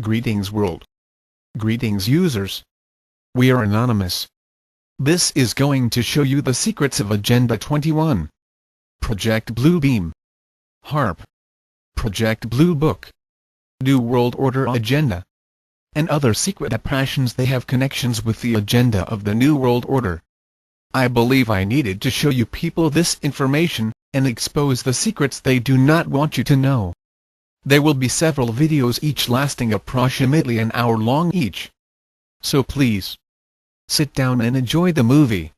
Greetings world. Greetings users. We are anonymous. This is going to show you the secrets of Agenda 21. Project Bluebeam. HAARP. Project Blue Book. New World Order Agenda. And other secret passions they have connections with the agenda of the New World Order. I believe I needed to show you people this information, and expose the secrets they do not want you to know. There will be several videos each lasting approximately an hour long each. So please, sit down and enjoy the movie.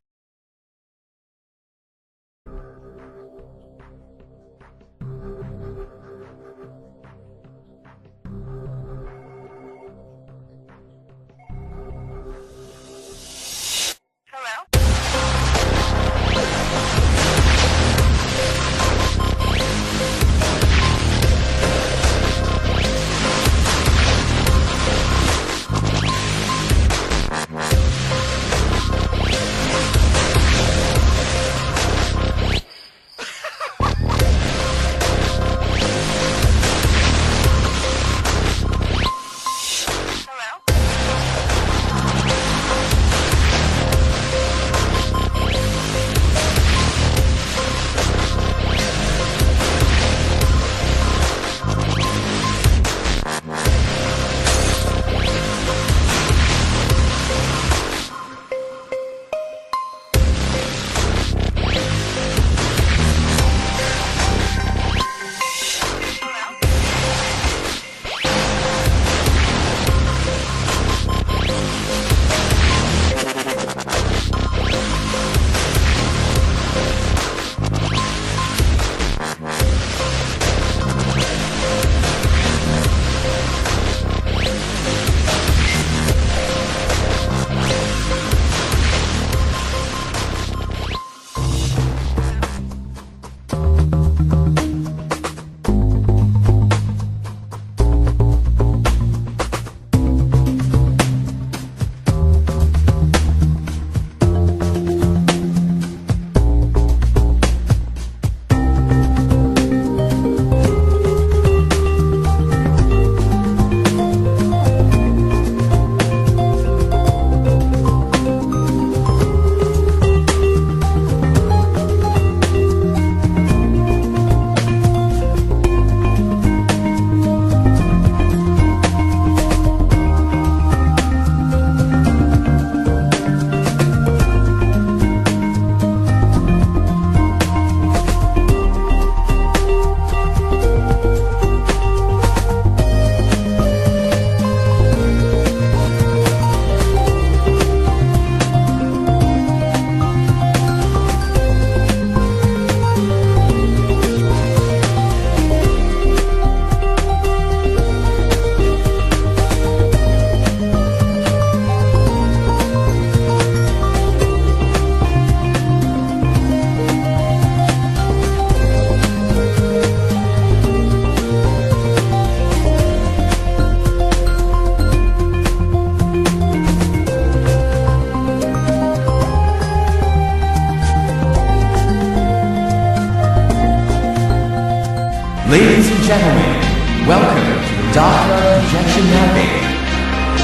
Ladies and gentlemen, welcome to the Dark Projection Mapping.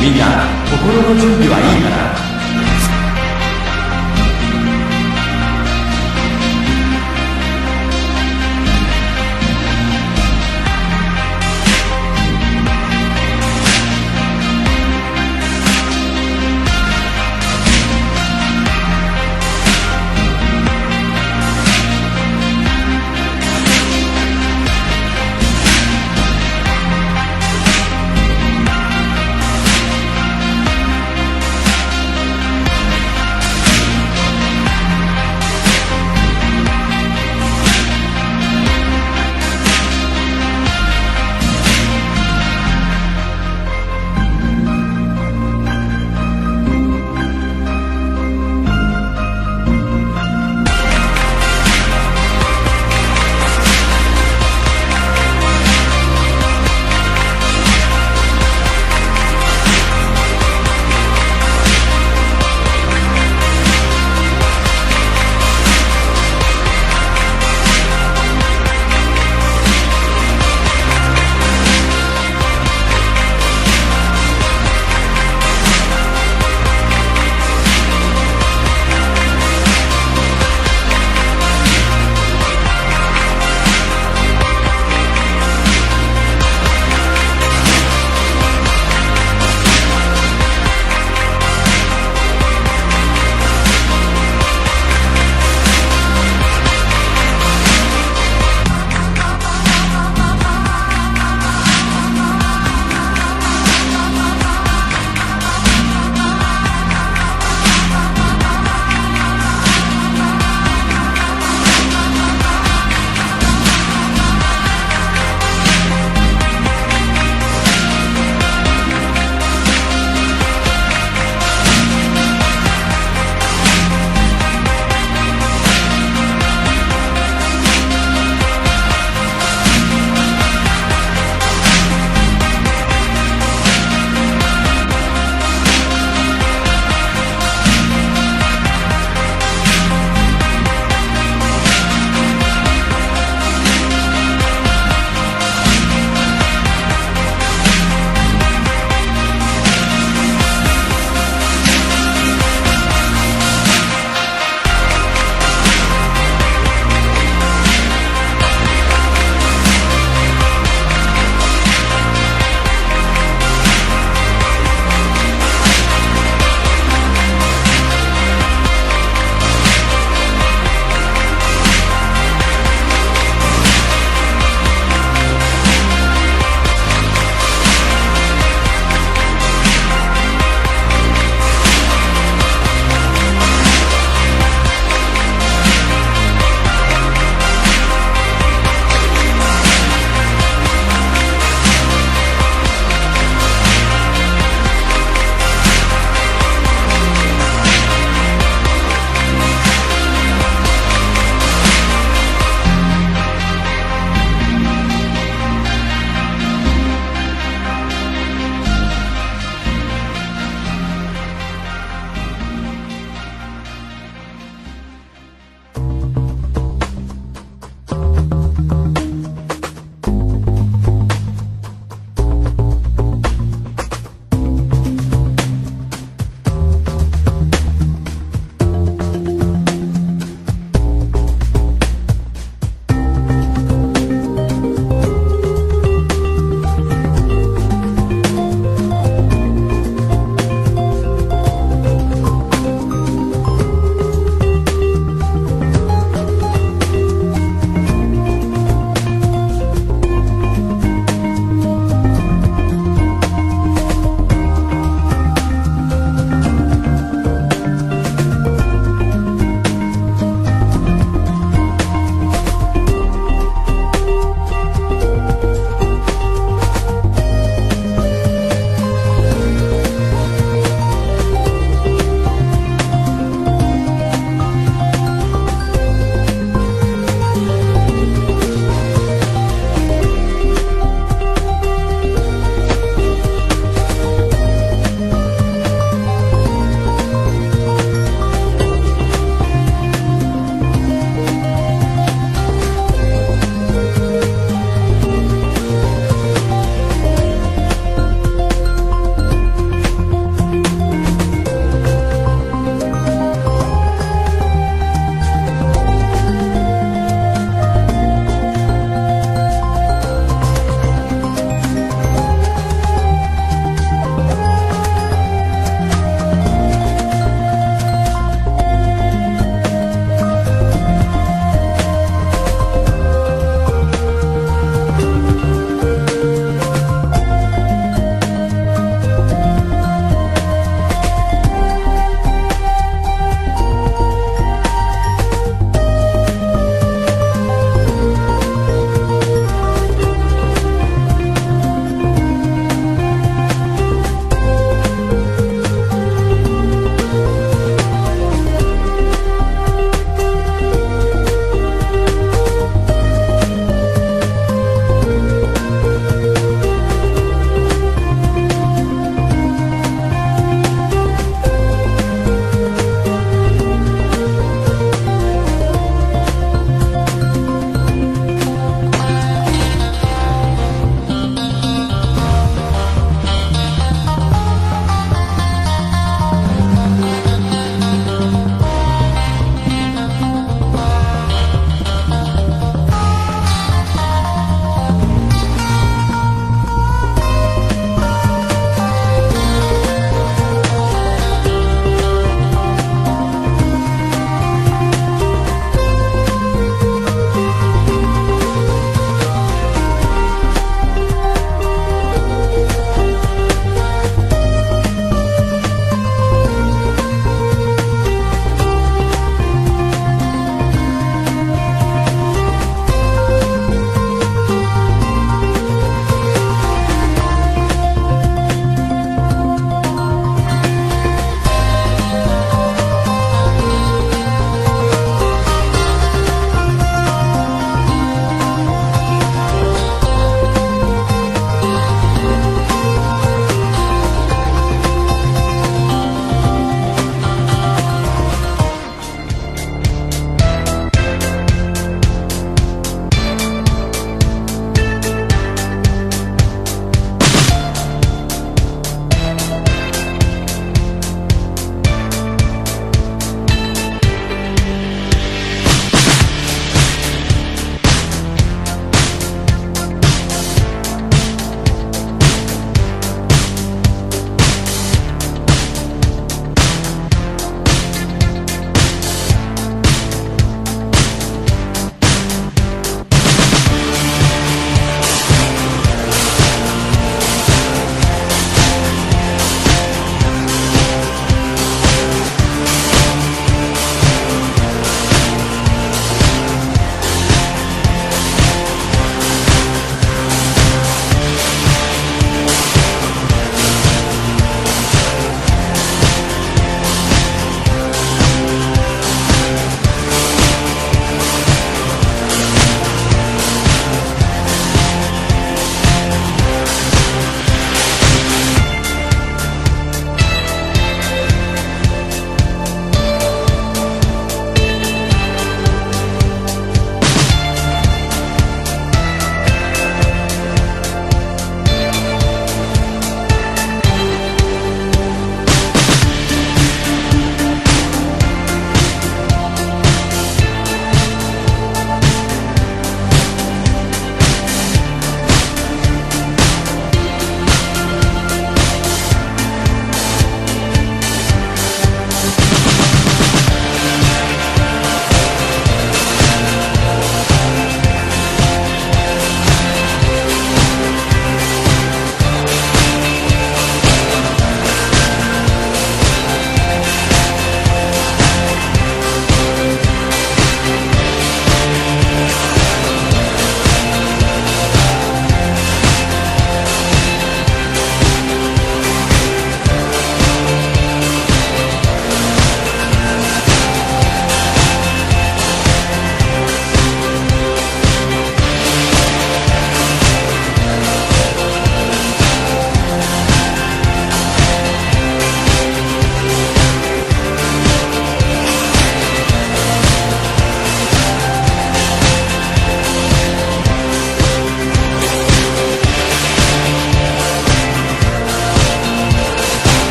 みんな、心の準備はいいかな？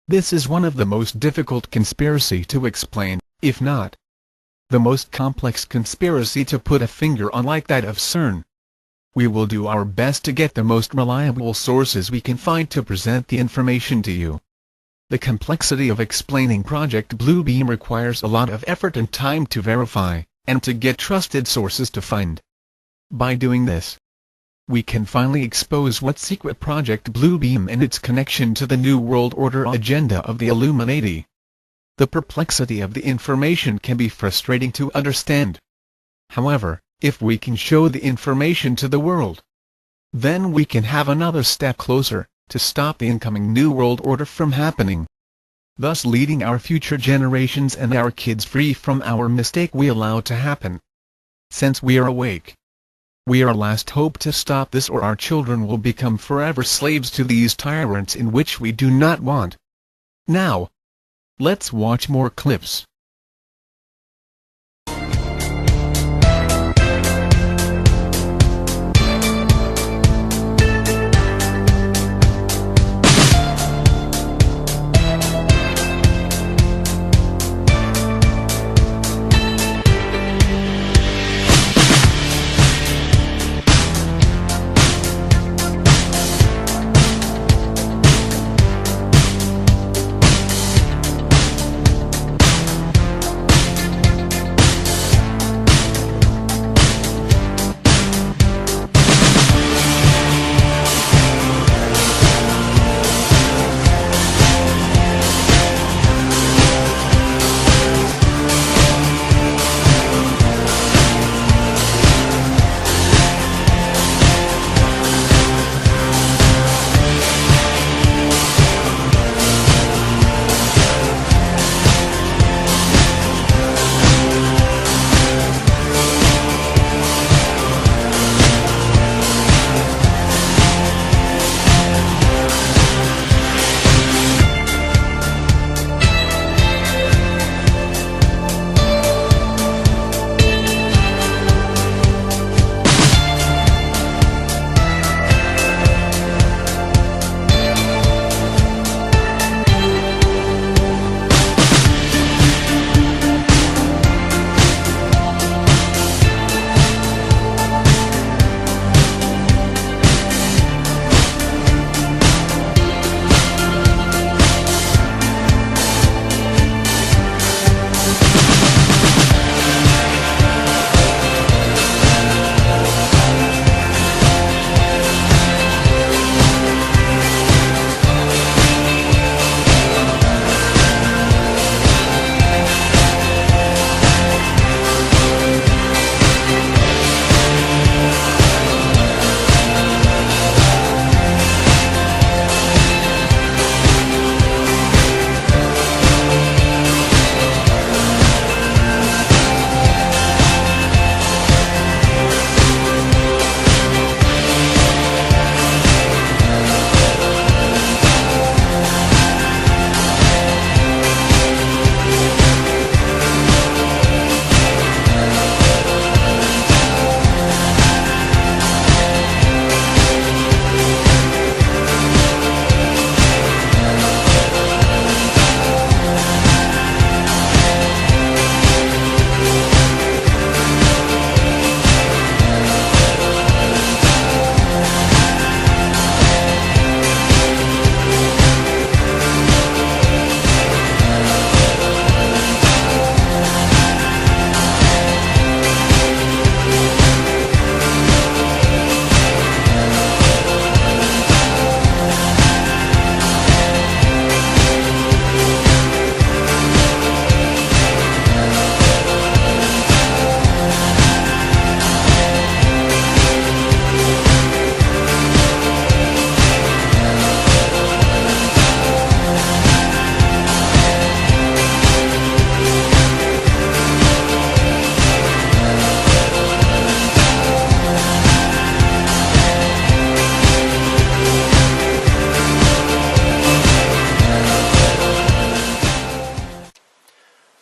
This is one of the most difficult conspiracy to explain, if not the most complex conspiracy to put a finger on like that of CERN. We will do our best to get the most reliable sources we can find to present the information to you. The complexity of explaining Project Bluebeam requires a lot of effort and time to verify, and to get trusted sources to find. By doing this, we can finally expose what secret Project Bluebeam and its connection to the New World Order agenda of the Illuminati. The perplexity of the information can be frustrating to understand. However, if we can show the information to the world, then we can have another step closer to stop the incoming New World Order from happening, thus leading our future generations and our kids free from our mistake we allowed to happen. Since we are awake, we are last hope to stop this, or our children will become forever slaves to these tyrants in which we do not want. Now, let's watch more clips.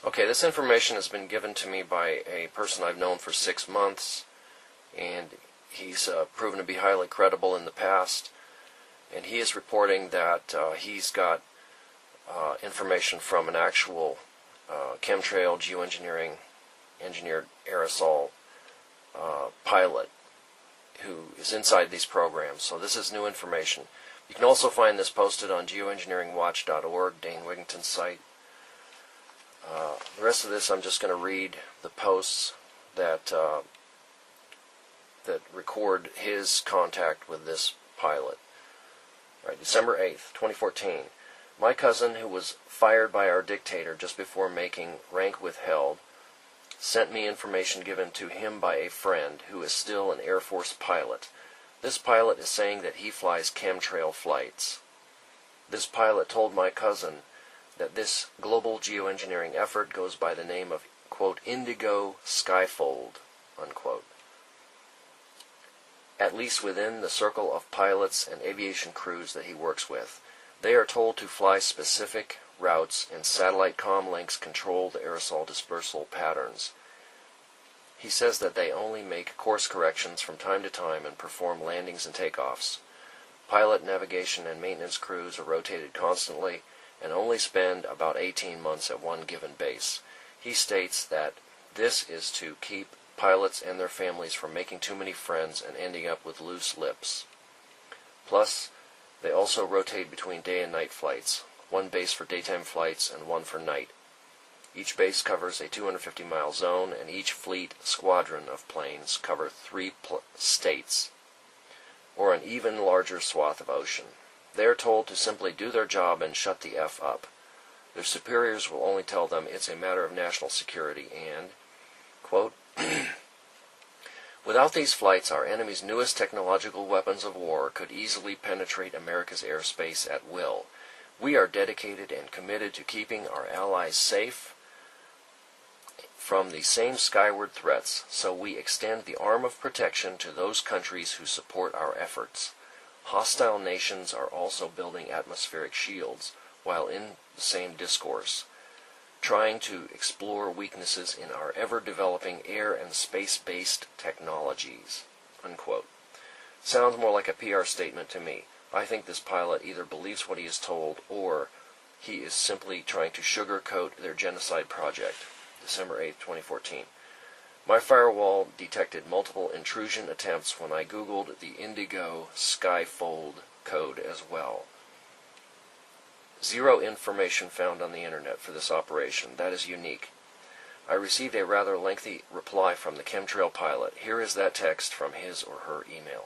Okay, this information has been given to me by a person I've known for 6 months, and he's proven to be highly credible in the past, and he is reporting that he's got information from an actual chemtrail geoengineering engineered aerosol pilot who is inside these programs. So this is new information. You can also find this posted on geoengineeringwatch.org, Dane Wigington's site. The rest of this, I'm just going to read the posts that that record his contact with this pilot. All right, December 8th, 2014. My cousin, who was fired by our dictator just before making rank withheld, sent me information given to him by a friend who is still an Air Force pilot. This pilot is saying that he flies chemtrail flights. This pilot told my cousin that this global geoengineering effort goes by the name of, quote, Indigo Skyfold, unquote. At least within the circle of pilots and aviation crews that he works with. They are told to fly specific routes, and satellite comm links control the aerosol dispersal patterns. He says that they only make course corrections from time to time and perform landings and takeoffs. Pilot, navigation, and maintenance crews are rotated constantly and only spend about 18 months at one given base. He states that this is to keep pilots and their families from making too many friends and ending up with loose lips. Plus, they also rotate between day and night flights, one base for daytime flights and one for night. Each base covers a 250-mile zone, and each fleet squadron of planes cover 3 states, or an even larger swath of ocean. They are told to simply do their job and shut the F up. Their superiors will only tell them it's a matter of national security and, quote, without these flights, our enemy's newest technological weapons of war could easily penetrate America's airspace at will. We are dedicated and committed to keeping our allies safe from the same skyward threats, so we extend the arm of protection to those countries who support our efforts. Hostile nations are also building atmospheric shields, while in the same discourse, trying to explore weaknesses in our ever-developing air and space-based technologies, unquote. Sounds more like a PR statement to me. I think this pilot either believes what he is told, or he is simply trying to sugarcoat their genocide project. December 8, 2014. My firewall detected multiple intrusion attempts when I Googled the Indigo Skyfold code as well. Zero information found on the internet for this operation. That is unique. I received a rather lengthy reply from the chemtrail pilot. Here is that text from his or her email.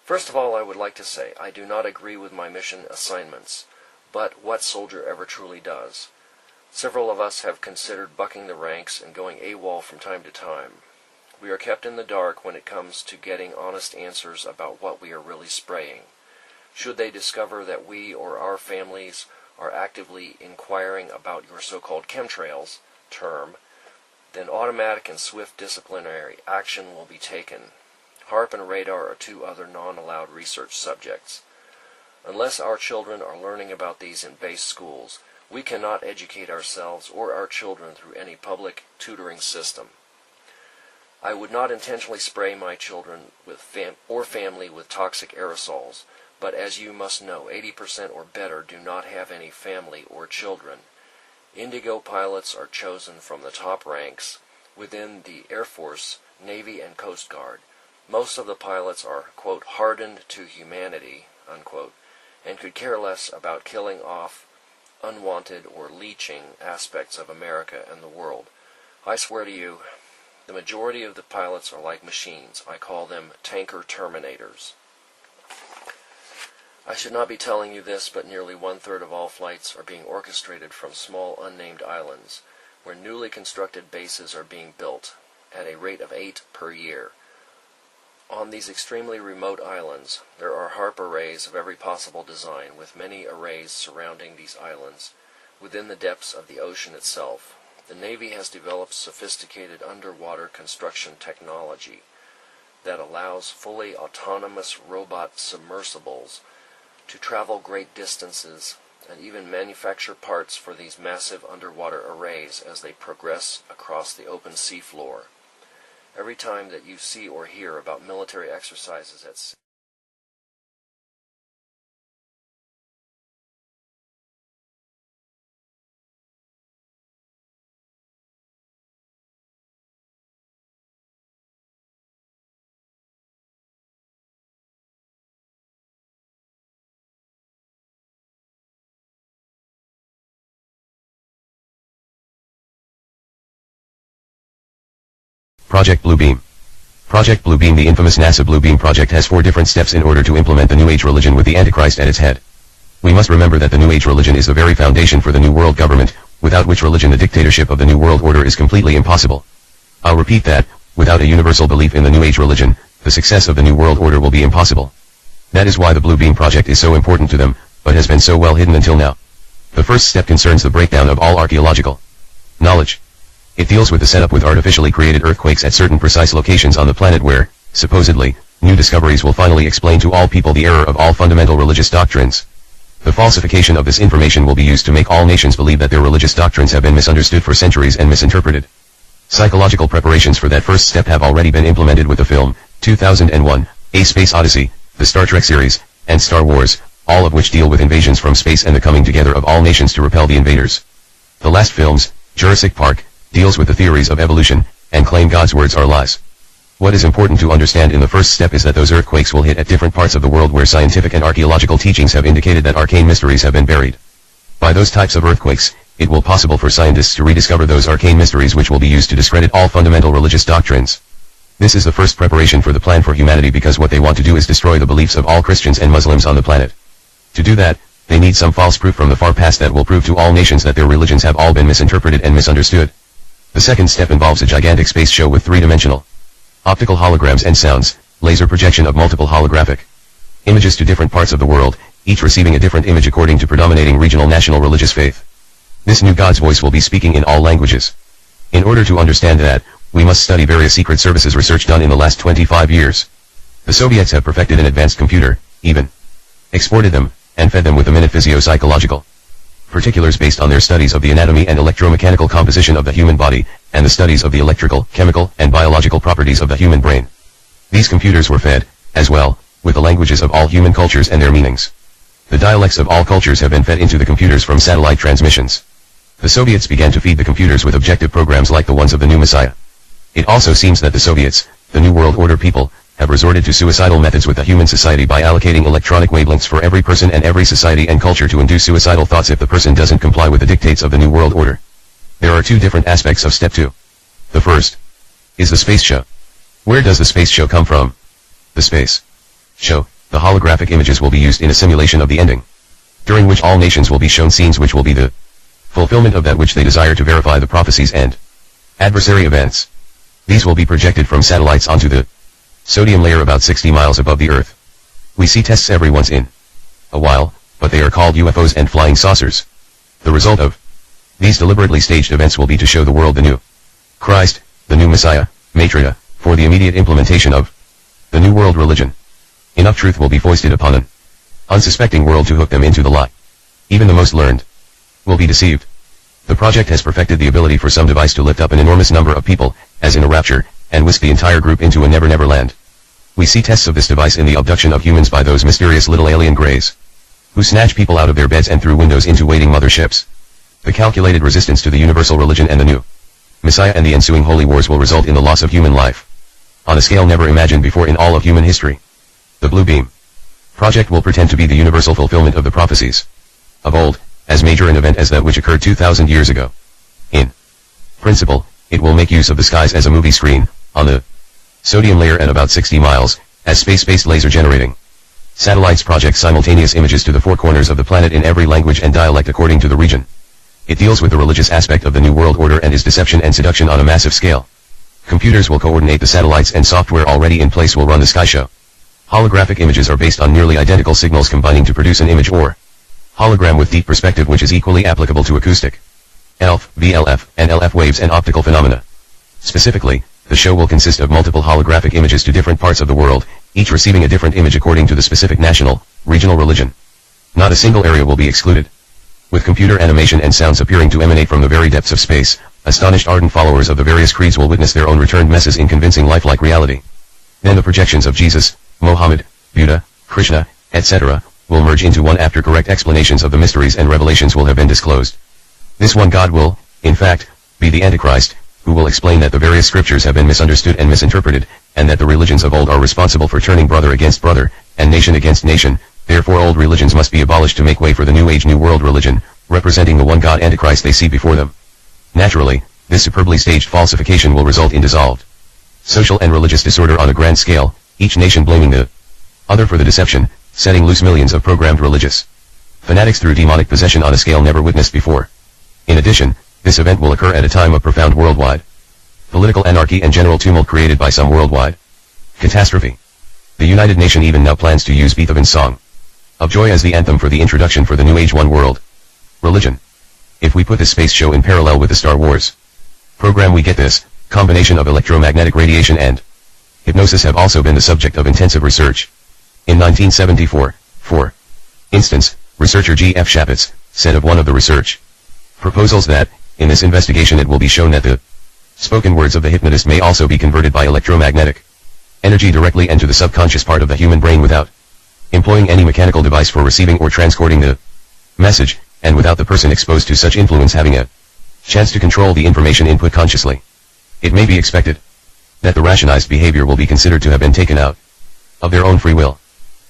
First of all, I would like to say I do not agree with my mission assignments, but what soldier ever truly does? Several of us have considered bucking the ranks and going AWOL from time to time. We are kept in the dark when it comes to getting honest answers about what we are really spraying. Should they discover that we or our families are actively inquiring about your so-called chemtrails term, then automatic and swift disciplinary action will be taken. HAARP and radar are 2 other non-allowed research subjects. Unless our children are learning about these in base schools, we cannot educate ourselves or our children through any public tutoring system. I would not intentionally spray my children or family with toxic aerosols, but as you must know, 80% or better do not have any family or children. Indigo pilots are chosen from the top ranks within the Air Force, Navy, and Coast Guard. Most of the pilots are, quote, hardened to humanity, unquote, and could care less about killing off unwanted or leeching aspects of America and the world. I swear to you, the majority of the pilots are like machines. I call them tanker terminators. I should not be telling you this, but nearly 1/3 of all flights are being orchestrated from small unnamed islands, where newly constructed bases are being built, at a rate of 8 per year. On these extremely remote islands, there are HAARP arrays of every possible design, with many arrays surrounding these islands, within the depths of the ocean itself. The Navy has developed sophisticated underwater construction technology that allows fully autonomous robot submersibles to travel great distances and even manufacture parts for these massive underwater arrays as they progress across the open sea floor. Every time that you see or hear about military exercises at sea, Project Bluebeam. Project Bluebeam. The infamous NASA Bluebeam project has 4 different steps in order to implement the New Age religion with the Antichrist at its head. We must remember that the New Age religion is the very foundation for the New World Government, without which religion the dictatorship of the New World Order is completely impossible. I'll repeat that, without a universal belief in the New Age religion, the success of the New World Order will be impossible. That is why the Bluebeam project is so important to them, but has been so well hidden until now. The first step concerns the breakdown of all archaeological knowledge. It deals with the setup with artificially created earthquakes at certain precise locations on the planet where, supposedly, new discoveries will finally explain to all people the error of all fundamental religious doctrines. The falsification of this information will be used to make all nations believe that their religious doctrines have been misunderstood for centuries and misinterpreted. Psychological preparations for that first step have already been implemented with the film, 2001, A Space Odyssey, the Star Trek series, and Star Wars, all of which deal with invasions from space and the coming together of all nations to repel the invaders. The last films, Jurassic Park, deals with the theories of evolution, and claim God's words are lies. What is important to understand in the first step is that those earthquakes will hit at different parts of the world where scientific and archaeological teachings have indicated that arcane mysteries have been buried. By those types of earthquakes, it will be possible for scientists to rediscover those arcane mysteries which will be used to discredit all fundamental religious doctrines. This is the first preparation for the plan for humanity because what they want to do is destroy the beliefs of all Christians and Muslims on the planet. To do that, they need some false proof from the far past that will prove to all nations that their religions have all been misinterpreted and misunderstood. The second step involves a gigantic space show with 3-dimensional optical holograms and sounds, laser projection of multiple holographic images to different parts of the world, each receiving a different image according to predominating regional national religious faith. This new God's voice will be speaking in all languages. In order to understand that, we must study various secret services research done in the last 25 years. The Soviets have perfected an advanced computer, even exported them, and fed them with the minute physio-psychological particulars based on their studies of the anatomy and electromechanical composition of the human body, and the studies of the electrical, chemical, and biological properties of the human brain. These computers were fed, as well, with the languages of all human cultures and their meanings. The dialects of all cultures have been fed into the computers from satellite transmissions. The Soviets began to feed the computers with objective programs like the ones of the new Messiah. It also seems that the Soviets, the New World Order people, have resorted to suicidal methods with the human society by allocating electronic wavelengths for every person and every society and culture to induce suicidal thoughts if the person doesn't comply with the dictates of the New World Order. There are 2 different aspects of step 2. The first is the space show. Where does the space show come from? The space show, the holographic images will be used in a simulation of the ending, during which all nations will be shown scenes which will be the fulfillment of that which they desire to verify the prophecies and adversary events. These will be projected from satellites onto the sodium layer about 60 miles above the Earth. We see tests every once in a while, but they are called UFOs and flying saucers. The result of these deliberately staged events will be to show the world the new Christ, the new Messiah, Maitreya, for the immediate implementation of the New World religion. Enough truth will be foisted upon an unsuspecting world to hook them into the lie. Even the most learned will be deceived. The project has perfected the ability for some device to lift up an enormous number of people, as in a rapture, and whisk the entire group into a never-never land. We see tests of this device in the abduction of humans by those mysterious little alien greys, who snatch people out of their beds and through windows into waiting motherships. The calculated resistance to the universal religion and the new Messiah and the ensuing holy wars will result in the loss of human life, on a scale never imagined before in all of human history. The Bluebeam project will pretend to be the universal fulfillment of the prophecies of old, as major an event as that which occurred 2,000 years ago. In principle, it will make use of the skies as a movie screen, on the sodium layer at about 60 miles, as space-based laser generating satellites project simultaneous images to the 4 corners of the planet in every language and dialect according to the region. It deals with the religious aspect of the New World Order and is deception and seduction on a massive scale. Computers will coordinate the satellites and software already in place will run the sky show. Holographic images are based on nearly identical signals combining to produce an image or hologram with deep perspective which is equally applicable to acoustic, ELF, VLF, and LF waves and optical phenomena. Specifically, the show will consist of multiple holographic images to different parts of the world, each receiving a different image according to the specific national, regional religion. Not a single area will be excluded. With computer animation and sounds appearing to emanate from the very depths of space, astonished ardent followers of the various creeds will witness their own returned messes in convincing lifelike reality. Then the projections of Jesus, Mohammed, Buddha, Krishna, etc., will merge into one after correct explanations of the mysteries and revelations will have been disclosed. This one God will, in fact, be the Antichrist, who will explain that the various scriptures have been misunderstood and misinterpreted, and that the religions of old are responsible for turning brother against brother, and nation against nation, therefore old religions must be abolished to make way for the New Age New World religion, representing the one God Antichrist they see before them. Naturally, this superbly staged falsification will result in dissolved Social and religious disorder on a grand scale, each nation blaming the other for the deception, setting loose millions of programmed religious fanatics through demonic possession on a scale never witnessed before. In addition, this event will occur at a time of profound worldwide political anarchy and general tumult created by some worldwide catastrophe. The United Nations even now plans to use Beethoven's Song of Joy as the anthem for the introduction for the New Age One World religion. If we put this space show in parallel with the Star Wars program, we get this combination of electromagnetic radiation and hypnosis have also been the subject of intensive research. In 1974, for instance, researcher G.F. Shapitz said of one of the research proposals that, in this investigation it will be shown that the spoken words of the hypnotist may also be converted by electromagnetic energy directly into the subconscious part of the human brain without employing any mechanical device for receiving or transporting the message, and without the person exposed to such influence having a chance to control the information input consciously. It may be expected that the rationalized behavior will be considered to have been taken out of their own free will.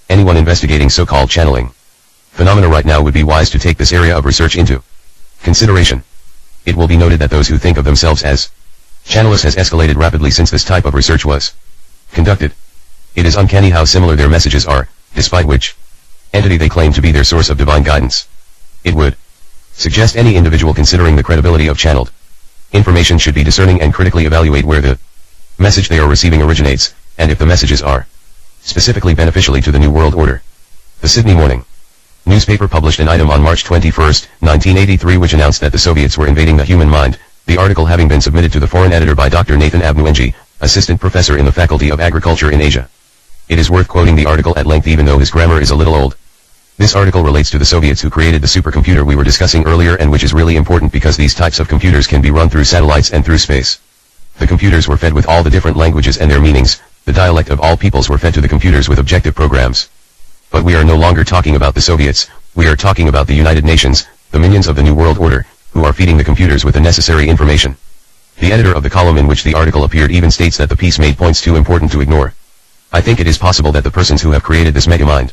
Anyone investigating so-called channeling phenomena right now would be wise to take this area of research into consideration. It will be noted that those who think of themselves as channelists has escalated rapidly since this type of research was conducted. It is uncanny how similar their messages are, despite which entity they claim to be their source of divine guidance. It would suggest any individual considering the credibility of channeled information should be discerning and critically evaluate where the message they are receiving originates, and if the messages are specifically beneficially to the New World Order. The Sydney Morning newspaper published an item on March 21, 1983 which announced that the Soviets were invading the human mind, the article having been submitted to the foreign editor by Dr. Nathan Abnuenji, assistant professor in the Faculty of Agriculture in Asia. It is worth quoting the article at length even though his grammar is a little old. This article relates to the Soviets who created the supercomputer we were discussing earlier, and which is really important because these types of computers can be run through satellites and through space. The computers were fed with all the different languages and their meanings, the dialect of all peoples were fed to the computers with objective programs. But we are no longer talking about the Soviets, we are talking about the United Nations, the minions of the New World Order, who are feeding the computers with the necessary information. The editor of the column in which the article appeared even states that the piece made points too important to ignore. I think it is possible that the persons who have created this megamind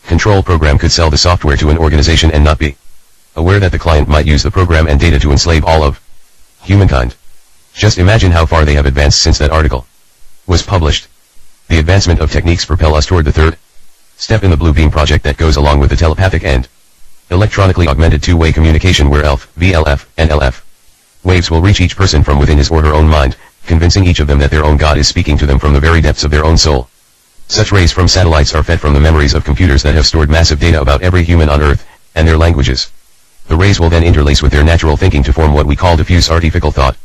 control program could sell the software to an organization and not be aware that the client might use the program and data to enslave all of humankind. Just imagine how far they have advanced since that article was published. The advancement of techniques propel us toward the third step in the Bluebeam project that goes along with the telepathic and electronically augmented two-way communication where ELF, VLF, and LF waves will reach each person from within his or her own mind, convincing each of them that their own God is speaking to them from the very depths of their own soul. Such rays from satellites are fed from the memories of computers that have stored massive data about every human on Earth, and their languages. The rays will then interlace with their natural thinking to form what we call diffuse artificial thought.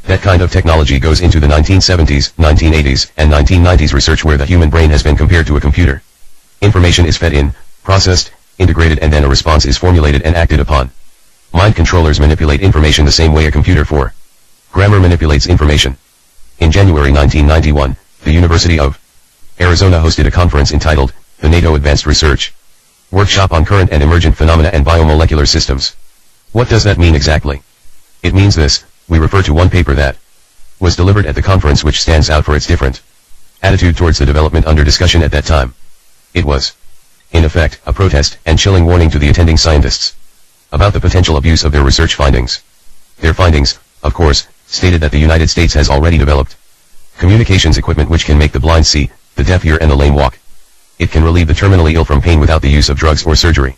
That kind of technology goes into the 1970s, 1980s, and 1990s research where the human brain has been compared to a computer. Information is fed in, processed, integrated, and then a response is formulated and acted upon. Mind controllers manipulate information the same way a computer for grammar manipulates information. In January 1991, the University of Arizona hosted a conference entitled, the NATO Advanced Research Workshop on Current and Emergent Phenomena and Biomolecular Systems. What does that mean exactly? It means this: we refer to one paper that was delivered at the conference which stands out for its different attitude towards the development under discussion at that time. It was, in effect, a protest and chilling warning to the attending scientists about the potential abuse of their research findings. Their findings, of course, stated that the United States has already developed communications equipment which can make the blind see, the deaf hear, and the lame walk. It can relieve the terminally ill from pain without the use of drugs or surgery.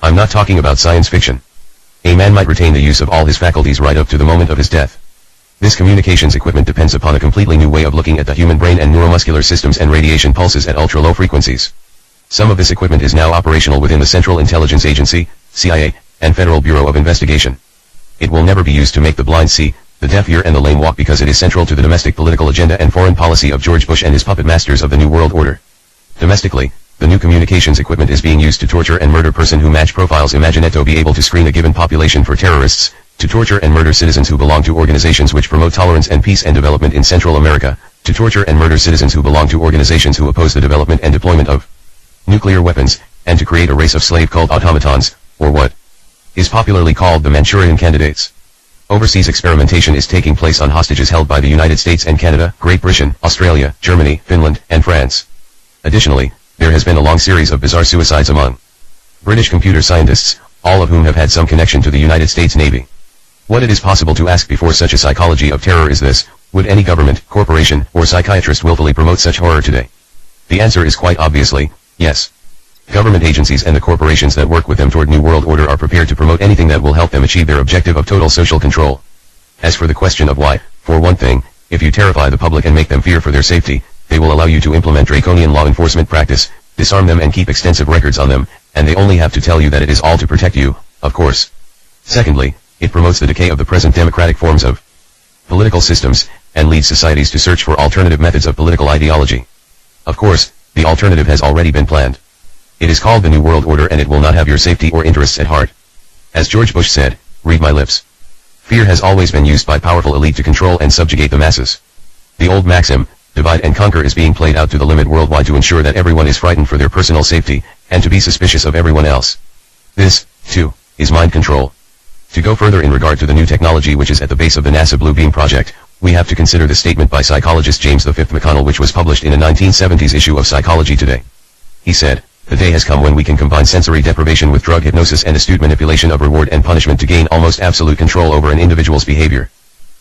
I'm not talking about science fiction. A man might retain the use of all his faculties right up to the moment of his death. This communications equipment depends upon a completely new way of looking at the human brain and neuromuscular systems and radiation pulses at ultra-low frequencies. Some of this equipment is now operational within the Central Intelligence Agency, CIA, and Federal Bureau of Investigation. It will never be used to make the blind see, the deaf hear, and the lame walk because it is central to the domestic political agenda and foreign policy of George Bush and his puppet masters of the New World Order. Domestically, the new communications equipment is being used to torture and murder person who match profiles. Imagine it to be able to screen a given population for terrorists, to torture and murder citizens who belong to organizations which promote tolerance and peace and development in Central America, to torture and murder citizens who belong to organizations who oppose the development and deployment of nuclear weapons, and to create a race of slave called automatons, or what is popularly called the Manchurian Candidates. Overseas experimentation is taking place on hostages held by the United States and Canada, Great Britain, Australia, Germany, Finland, and France. Additionally, there has been a long series of bizarre suicides among British computer scientists, all of whom have had some connection to the United States Navy. What it is possible to ask before such a psychology of terror is this: Would any government, corporation, or psychiatrist willfully promote such horror today? The answer is quite obviously, yes. Government agencies and the corporations that work with them toward New World Order are prepared to promote anything that will help them achieve their objective of total social control. As for the question of why, for one thing, if you terrify the public and make them fear for their safety, they will allow you to implement draconian law enforcement practice, disarm them and keep extensive records on them, and they only have to tell you that it is all to protect you, of course. Secondly, it promotes the decay of the present democratic forms of political systems, and leads societies to search for alternative methods of political ideology. Of course, the alternative has already been planned. It is called the New World Order and it will not have your safety or interests at heart. As George Bush said, read my lips. Fear has always been used by powerful elite to control and subjugate the masses. The old maxim, divide and conquer, is being played out to the limit worldwide to ensure that everyone is frightened for their personal safety, and to be suspicious of everyone else. This, too, is mind control. To go further in regard to the new technology which is at the base of the NASA Bluebeam project, we have to consider the statement by psychologist James V. McConnell which was published in a 1970s issue of Psychology Today. He said, "The day has come when we can combine sensory deprivation with drug hypnosis and astute manipulation of reward and punishment to gain almost absolute control over an individual's behavior.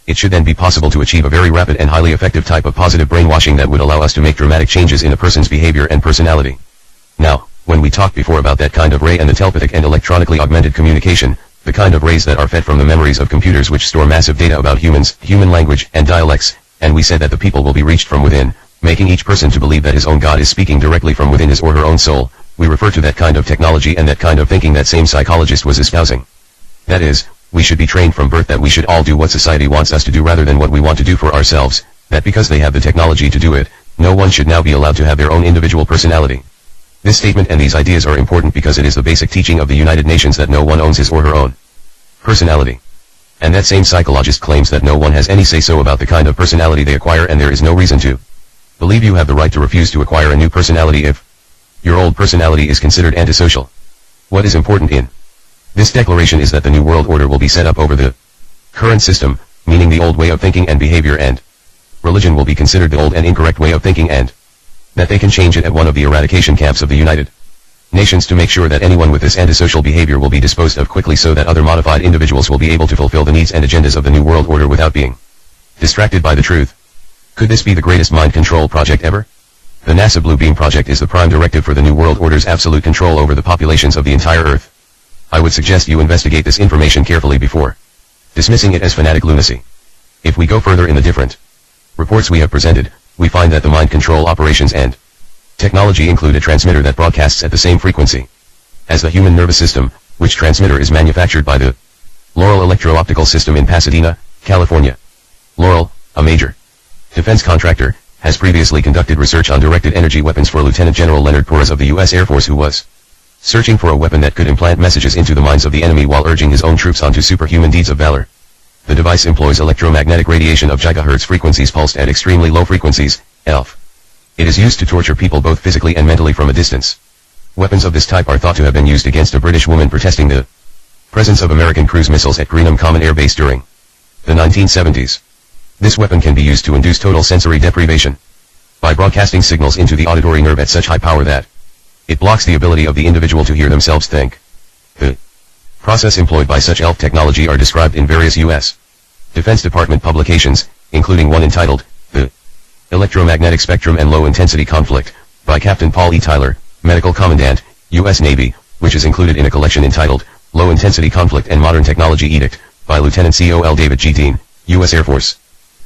It should then be possible to achieve a very rapid and highly effective type of positive brainwashing that would allow us to make dramatic changes in a person's behavior and personality." Now, when we talked before about that kind of ray and the telepathic and electronically augmented communication, the kind of rays that are fed from the memories of computers which store massive data about humans, human language, and dialects, and we said that the people will be reached from within, making each person to believe that his own God is speaking directly from within his or her own soul, we refer to that kind of technology and that kind of thinking that same psychologist was espousing. That is, we should be trained from birth that we should all do what society wants us to do rather than what we want to do for ourselves, that because they have the technology to do it, no one should now be allowed to have their own individual personality. This statement and these ideas are important because it is the basic teaching of the United Nations that no one owns his or her own personality. And that same psychologist claims that no one has any say-so about the kind of personality they acquire, and there is no reason to believe you have the right to refuse to acquire a new personality if your old personality is considered antisocial. What is important in this declaration is that the New World Order will be set up over the current system, meaning the old way of thinking and behavior, and religion will be considered the old and incorrect way of thinking, and that they can change it at one of the eradication camps of the United Nations to make sure that anyone with this antisocial behavior will be disposed of quickly so that other modified individuals will be able to fulfill the needs and agendas of the New World Order without being distracted by the truth. Could this be the greatest mind control project ever? The NASA Bluebeam project is the prime directive for the New World Order's absolute control over the populations of the entire Earth. I would suggest you investigate this information carefully before dismissing it as fanatic lunacy. If we go further in the different reports we have presented, we find that the mind control operations and technology include a transmitter that broadcasts at the same frequency as the human nervous system, which transmitter is manufactured by the Loral Electro-Optical System in Pasadena, California. Loral, a major defense contractor, has previously conducted research on directed energy weapons for Lieutenant General Leonard Porras of the U.S. Air Force, who was searching for a weapon that could implant messages into the minds of the enemy while urging his own troops onto superhuman deeds of valor. The device employs electromagnetic radiation of gigahertz frequencies pulsed at extremely low frequencies, ELF. It is used to torture people both physically and mentally from a distance. Weapons of this type are thought to have been used against a British woman protesting the presence of American cruise missiles at Greenham Common Air Base during the 1970s. This weapon can be used to induce total sensory deprivation by broadcasting signals into the auditory nerve at such high power that it blocks the ability of the individual to hear themselves think. The process employed by such ELF technology are described in various U.S. Defense Department publications, including one entitled, The Electromagnetic Spectrum and Low-Intensity Conflict, by Captain Paul E. Tyler, Medical Commandant, U.S. Navy, which is included in a collection entitled, Low-Intensity Conflict and Modern Technology Edict, by Lieutenant Col. David G. Dean, U.S. Air Force.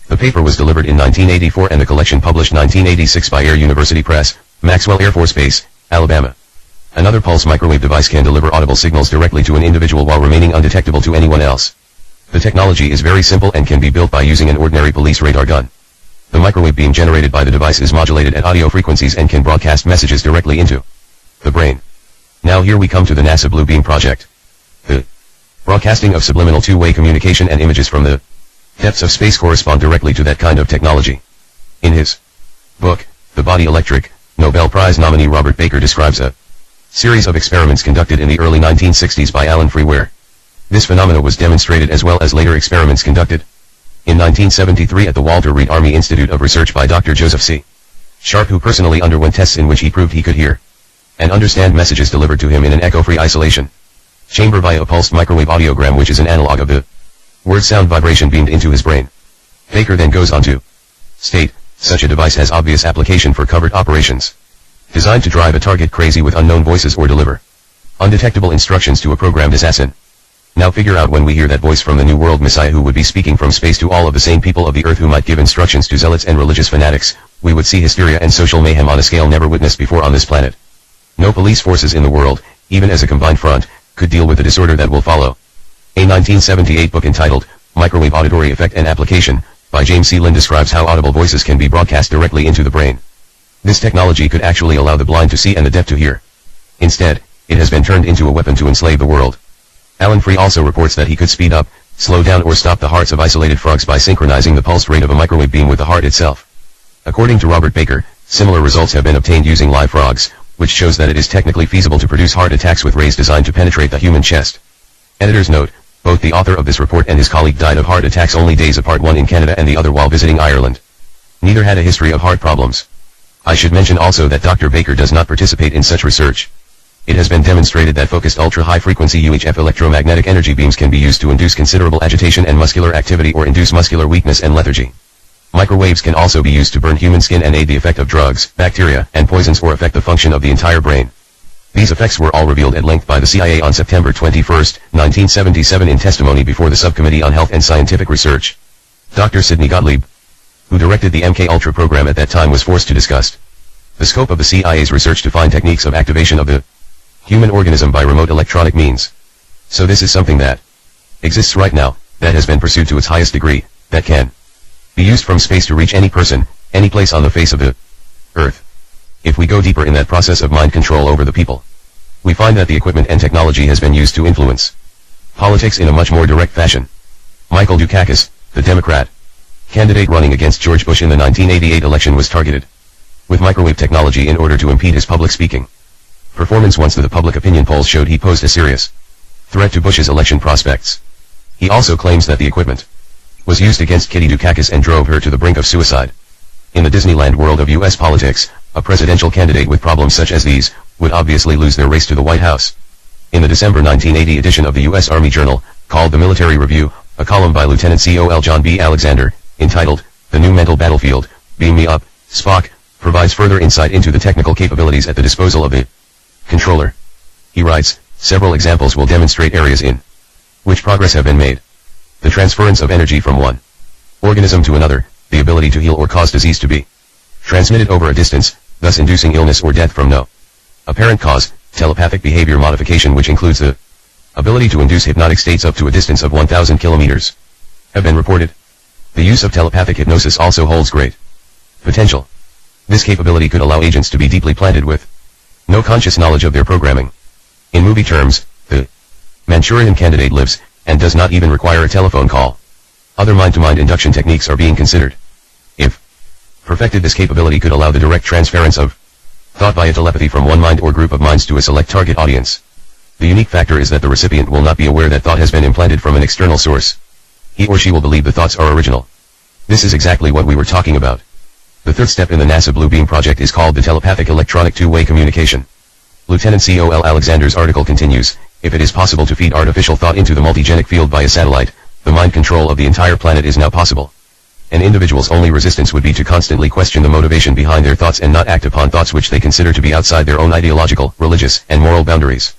The paper was delivered in 1984 and the collection published 1986 by Air University Press, Maxwell Air Force Base, Alabama. Another pulse microwave device can deliver audible signals directly to an individual while remaining undetectable to anyone else. The technology is very simple and can be built by using an ordinary police radar gun. The microwave beam generated by the device is modulated at audio frequencies and can broadcast messages directly into the brain. Now here we come to the NASA Bluebeam project. The broadcasting of subliminal two-way communication and images from the depths of space correspond directly to that kind of technology. In his book, The Body Electric, Nobel Prize nominee Robert Baker describes a series of experiments conducted in the early 1960s by Alan Free where this phenomena was demonstrated, as well as later experiments conducted in 1973 at the Walter Reed Army Institute of Research by Dr. Joseph C. Sharp, who personally underwent tests in which he proved he could hear and understand messages delivered to him in an echo-free isolation chamber via a pulsed microwave audiogram, which is an analog of the word sound vibration beamed into his brain. Baker then goes on to state, such a device has obvious application for covert operations. Designed to drive a target crazy with unknown voices or deliver undetectable instructions to a programmed assassin. Now figure out when we hear that voice from the New World Messiah who would be speaking from space to all of the sane people of the earth who might give instructions to zealots and religious fanatics, we would see hysteria and social mayhem on a scale never witnessed before on this planet. No police forces in the world, even as a combined front, could deal with the disorder that will follow. A 1978 book entitled, Microwave Auditory Effect and Application, by James C. Lynn describes how audible voices can be broadcast directly into the brain. This technology could actually allow the blind to see and the deaf to hear. Instead, it has been turned into a weapon to enslave the world. Alan Free also reports that he could speed up, slow down or stop the hearts of isolated frogs by synchronizing the pulse rate of a microwave beam with the heart itself. According to Robert Baker, similar results have been obtained using live frogs, which shows that it is technically feasible to produce heart attacks with rays designed to penetrate the human chest. Editor's note, both the author of this report and his colleague died of heart attacks only days apart, one in Canada and the other while visiting Ireland. Neither had a history of heart problems. I should mention also that Dr. Baker does not participate in such research. It has been demonstrated that focused ultra-high-frequency UHF electromagnetic energy beams can be used to induce considerable agitation and muscular activity or induce muscular weakness and lethargy. Microwaves can also be used to burn human skin and aid the effect of drugs, bacteria, and poisons or affect the function of the entire brain. These effects were all revealed at length by the CIA on September 21, 1977 in testimony before the Subcommittee on Health and Scientific Research. Dr. Sidney Gottlieb, who directed the MK Ultra program at that time, was forced to discuss the scope of the CIA's research to find techniques of activation of the human organism by remote electronic means. So this is something that exists right now, that has been pursued to its highest degree, that can be used from space to reach any person, any place on the face of the Earth. If we go deeper in that process of mind control over the people, we find that the equipment and technology has been used to influence politics in a much more direct fashion. Michael Dukakis, the Democrat candidate running against George Bush in the 1988 election, was targeted with microwave technology in order to impede his public speaking performance. Once the public opinion polls showed he posed a serious threat to Bush's election prospects. He also claims that the equipment was used against Kitty Dukakis and drove her to the brink of suicide. In the Disneyland world of U.S. politics, a presidential candidate with problems such as these would obviously lose their race to the White House. In the December 1980 edition of the U.S. Army Journal, called The Military Review, a column by Lieutenant Col. John B. Alexander, entitled, The New Mental Battlefield, Beam Me Up, Spock, provides further insight into the technical capabilities at the disposal of the controller. He writes, several examples will demonstrate areas in which progress have been made. The transference of energy from one organism to another, the ability to heal or cause disease to be transmitted over a distance, thus inducing illness or death from no apparent cause, telepathic behavior modification, which includes the ability to induce hypnotic states up to a distance of 1,000 kilometers, have been reported. The use of telepathic hypnosis also holds great potential. This capability could allow agents to be deeply planted with no conscious knowledge of their programming. In movie terms, the Manchurian Candidate lives, and does not even require a telephone call. Other mind-to-mind induction techniques are being considered. If perfected, this capability could allow the direct transference of thought via telepathy from one mind or group of minds to a select target audience. The unique factor is that the recipient will not be aware that thought has been implanted from an external source. He or she will believe the thoughts are original. This is exactly what we were talking about. The third step in the NASA Bluebeam project is called the telepathic electronic two-way communication. Lieutenant Col. Alexander's article continues, if it is possible to feed artificial thought into the multigenic field by a satellite, the mind control of the entire planet is now possible. An individual's only resistance would be to constantly question the motivation behind their thoughts and not act upon thoughts which they consider to be outside their own ideological, religious, and moral boundaries.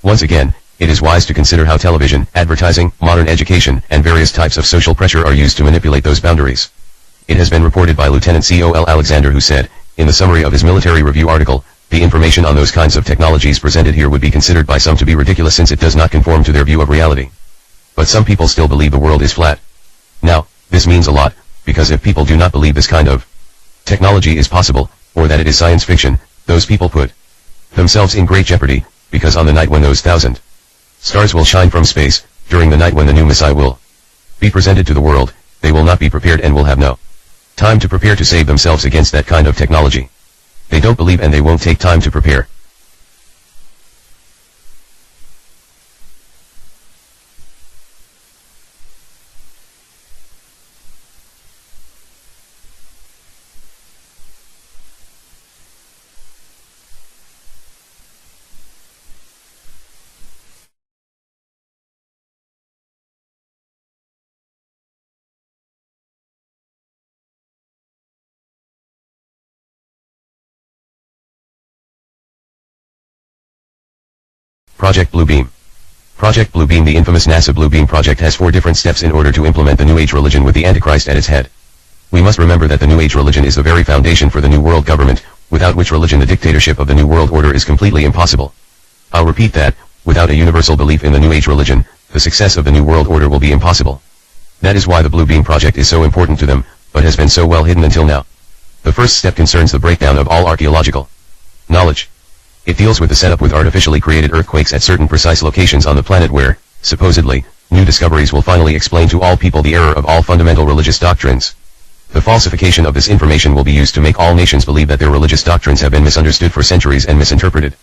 Once again, it is wise to consider how television, advertising, modern education, and various types of social pressure are used to manipulate those boundaries. It has been reported by Lieutenant Col. Alexander, who said, in the summary of his military review article, the information on those kinds of technologies presented here would be considered by some to be ridiculous since it does not conform to their view of reality. But some people still believe the world is flat. Now, this means a lot, because if people do not believe this kind of technology is possible, or that it is science fiction, those people put themselves in great jeopardy, because on the night when those 1,000 stars will shine from space, during the night when the new Messiah will be presented to the world, they will not be prepared and will have no time to prepare to save themselves against that kind of technology. They don't believe and they won't take time to prepare. Project Bluebeam. Project Bluebeam. The infamous NASA Bluebeam project has 4 different steps in order to implement the New Age religion with the Antichrist at its head. We must remember that the New Age religion is the very foundation for the New World Government, without which religion the dictatorship of the New World Order is completely impossible. I'll repeat that, without a universal belief in the New Age religion, the success of the New World Order will be impossible. That is why the Bluebeam project is so important to them, but has been so well hidden until now. The first step concerns the breakdown of all archaeological knowledge. It deals with the setup with artificially created earthquakes at certain precise locations on the planet where, supposedly, new discoveries will finally explain to all people the error of all fundamental religious doctrines. The falsification of this information will be used to make all nations believe that their religious doctrines have been misunderstood for centuries and misinterpreted.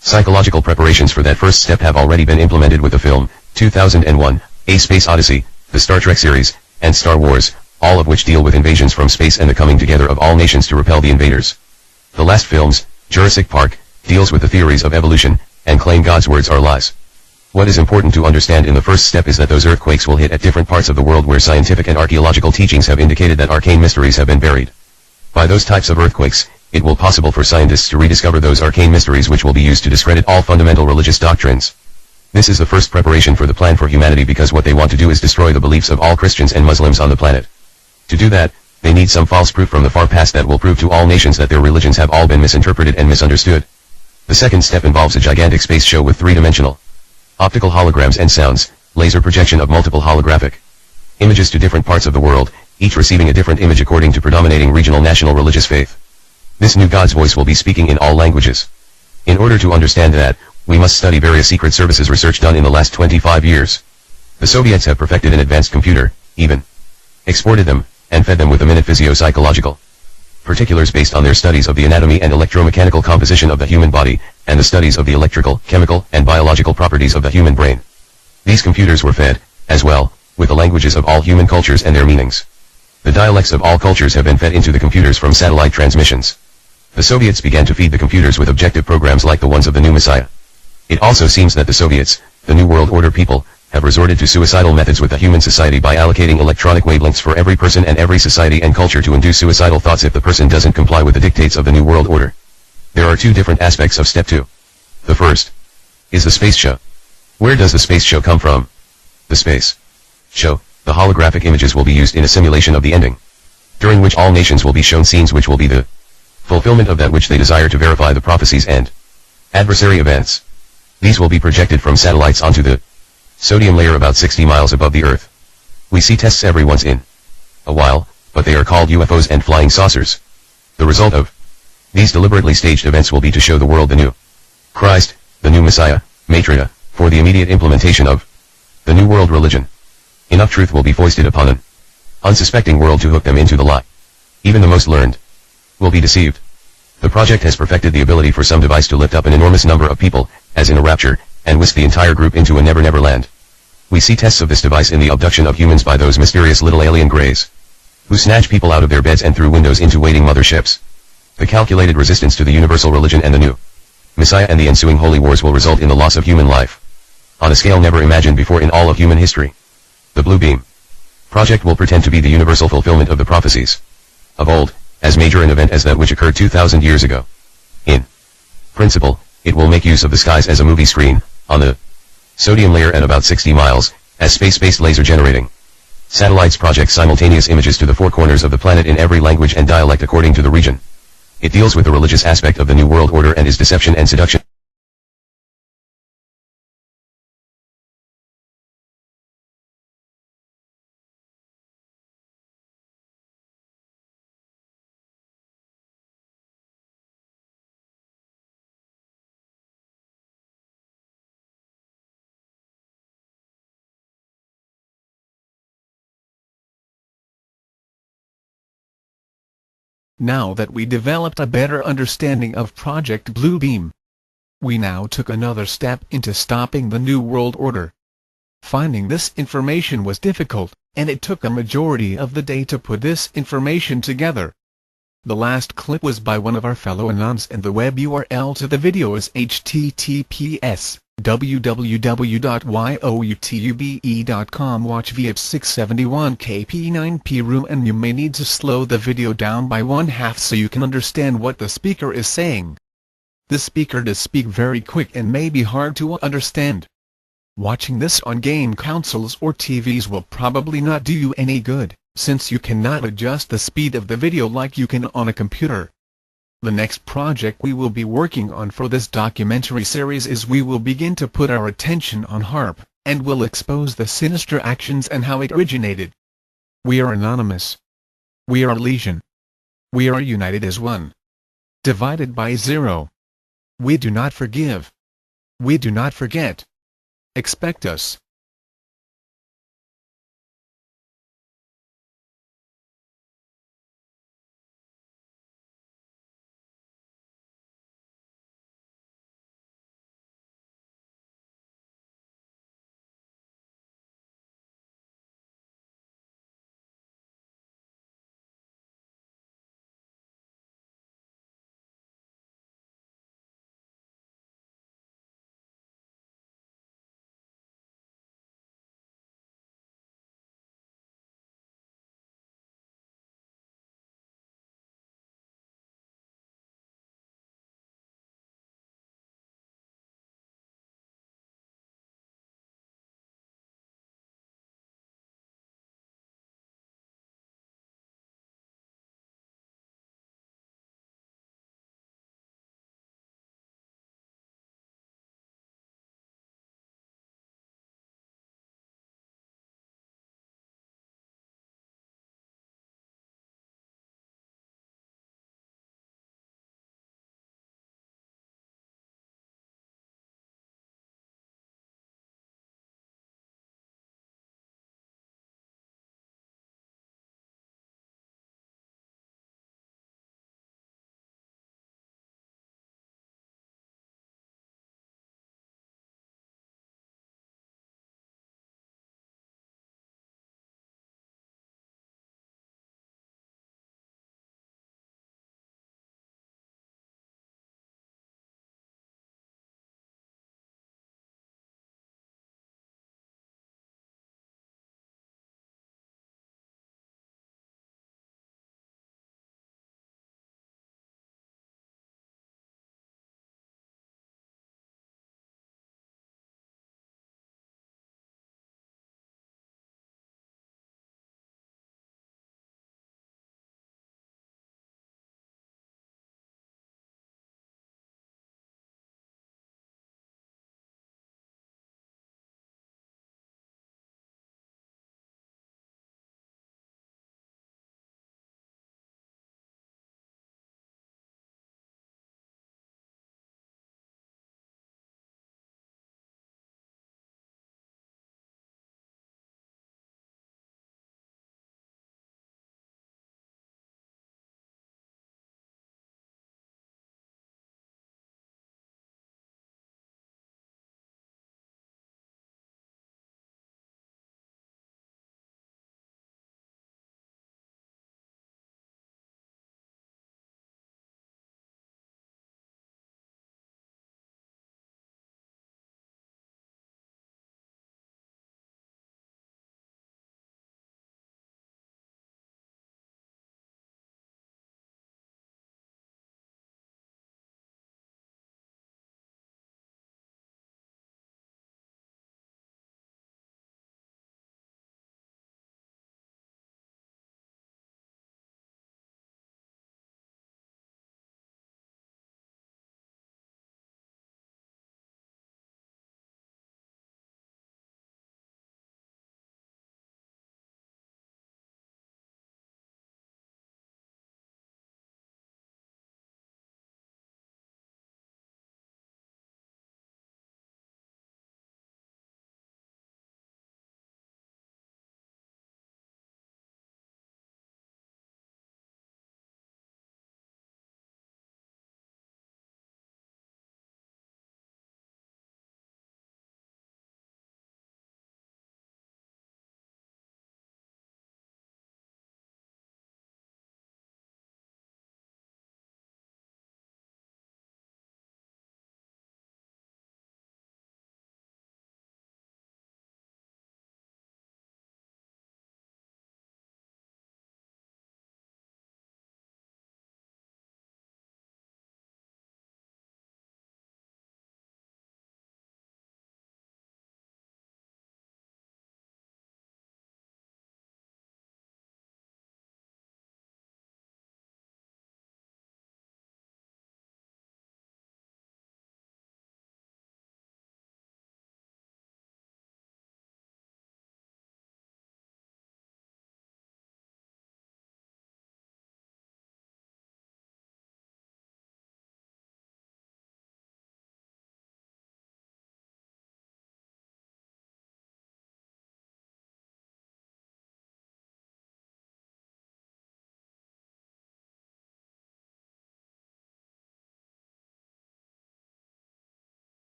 Psychological preparations for that first step have already been implemented with the film, 2001, A Space Odyssey, the Star Trek series, and Star Wars, all of which deal with invasions from space and the coming together of all nations to repel the invaders. The last films, Jurassic Park, deals with the theories of evolution, and claim God's words are lies. What is important to understand in the first step is that those earthquakes will hit at different parts of the world where scientific and archaeological teachings have indicated that arcane mysteries have been buried. By those types of earthquakes, it will be possible for scientists to rediscover those arcane mysteries which will be used to discredit all fundamental religious doctrines. This is the first preparation for the plan for humanity because what they want to do is destroy the beliefs of all Christians and Muslims on the planet. To do that, they need some false proof from the far past that will prove to all nations that their religions have all been misinterpreted and misunderstood. The second step involves a gigantic space show with 3-dimensional optical holograms and sounds, laser projection of multiple holographic images to different parts of the world, each receiving a different image according to predominating regional national religious faith. This new God's voice will be speaking in all languages. In order to understand that, we must study various secret services research done in the last 25 years. The Soviets have perfected an advanced computer, even exported them, and fed them with the minute physio-psychological particulars based on their studies of the anatomy and electromechanical composition of the human body, and the studies of the electrical, chemical, and biological properties of the human brain. These computers were fed, as well, with the languages of all human cultures and their meanings. The dialects of all cultures have been fed into the computers from satellite transmissions. The Soviets began to feed the computers with objective programs like the ones of the new Messiah. It also seems that the Soviets, the New World Order people, have resorted to suicidal methods with the human society by allocating electronic wavelengths for every person and every society and culture to induce suicidal thoughts if the person doesn't comply with the dictates of the New World Order. There are 2 different aspects of step 2. The first is the space show. Where does the space show come from? The space show, the holographic images will be used in a simulation of the ending, during which all nations will be shown scenes which will be the fulfillment of that which they desire to verify the prophecies and adversary events. These will be projected from satellites onto the sodium layer about 60 miles above the Earth. We see tests every once in a while, but they are called UFOs and flying saucers. The result of these deliberately staged events will be to show the world the new Christ, the new Messiah, Maitreya, for the immediate implementation of the New World religion. Enough truth will be foisted upon an unsuspecting world to hook them into the lie. Even the most learned will be deceived. The project has perfected the ability for some device to lift up an enormous number of people, as in a rapture, and whisk the entire group into a never-never land. We see tests of this device in the abduction of humans by those mysterious little alien greys, who snatch people out of their beds and through windows into waiting motherships. The calculated resistance to the universal religion and the new Messiah and the ensuing holy wars will result in the loss of human life on a scale never imagined before in all of human history. The Bluebeam project will pretend to be the universal fulfillment of the prophecies of old, as major an event as that which occurred 2,000 years ago. In principle, it will make use of the skies as a movie screen, on the sodium layer at about 60 miles, as space-based laser generating satellites project simultaneous images to the 4 corners of the planet in every language and dialect according to the region. It deals with the religious aspect of the New World Order and is deception and seduction. Now that we developed a better understanding of Project Bluebeam, we now took another step into stopping the New World Order. Finding this information was difficult, and it took a majority of the day to put this information together. The last clip was by one of our fellow Anons, and the web URL to the video is https://www.youtube.com. Watch via 671kp9p room, and you may need to slow the video down by 1/2 so you can understand what the speaker is saying. The speaker does speak very quick and may be hard to understand. Watching this on game consoles or TVs will probably not do you any good, since you cannot adjust the speed of the video like you can on a computer. The next project we will be working on for this documentary series is we will begin to put our attention on HAARP, and will expose the sinister actions and how it originated. We are anonymous. We are legion. We are united as one. Divided by zero. We do not forgive. We do not forget. Expect us.